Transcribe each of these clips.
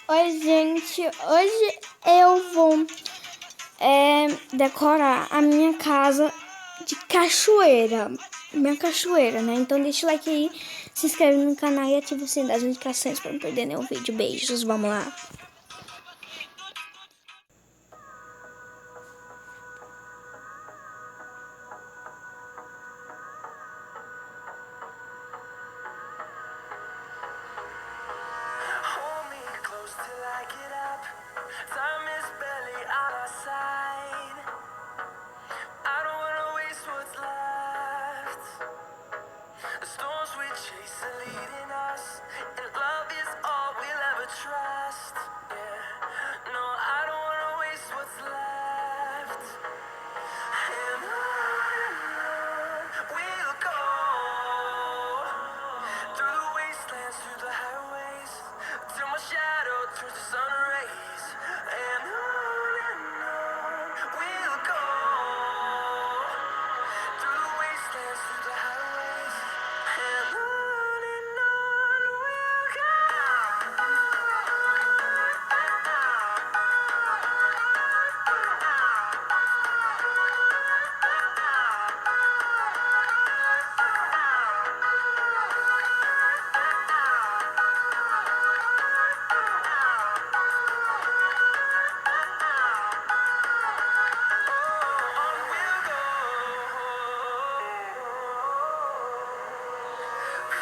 Oi, gente. Hoje eu vou decorar a minha casa de cachoeira. Minha cachoeira, né? Então deixa o like aí, se inscreve no canal e ativa o sininho das notificações para não perder nenhum vídeo. Beijos, vamos lá. Hold me close till I get up. Time is barely on our side. I don't wanna waste what's left. The storms we chase are leading us, and love is all we'll ever trust. Yeah, no, I don't wanna waste what's left. And on we'll go, through the wastelands, through the highways, till my shadow turns to sun rays. And on we'll go, through the wastelands, through the highways. And on we'll go.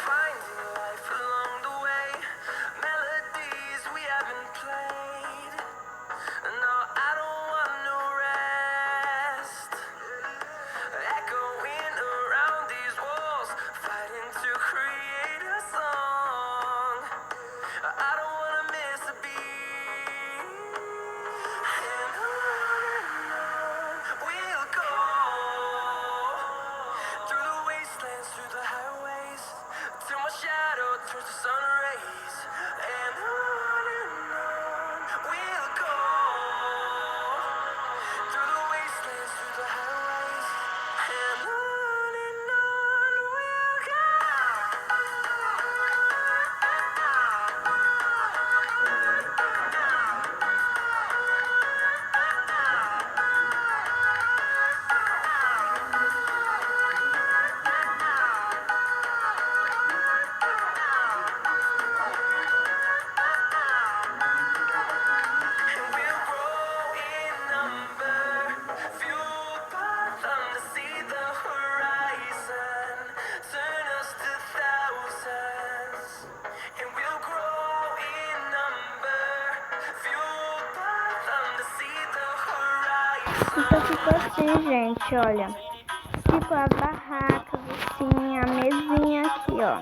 Finding life along the way, melodies we haven't played. No, I don't want no rest. Echoing around these walls, fighting to create a song. I don't wanna miss a beat. And on we'll go, through the wastelands, through the highways, till my shadow turns to sun rays. And on we'll go, through the wastelands, through the highways. And on we'll go. And we'll grow in number, fueled by them to see the horizon, turn us to thousands. And we'll grow in number, fueled by them to see the Então horizon. ficou assim, gente, olha. Ficou as barracas, assim, a mesinha aqui, ó.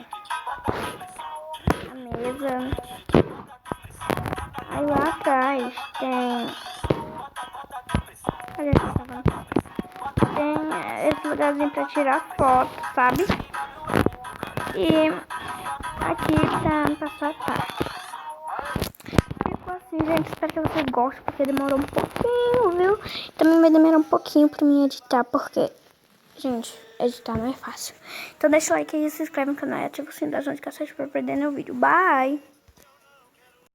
A mesa. Aí lá atrás tem... Olha só, tá vendo? Tem esse lugarzinho pra tirar foto, sabe? E aqui tá pra soltar. Ficou assim, gente. Espero que vocês gostem, porque demorou um pouquinho, viu? Também vai demorar um pouquinho pra mim editar, porque, gente, editar não é fácil. Então deixa o like aí, se inscreve no canal e ativa o sininho das notificações pra perder nenhum vídeo. Bye!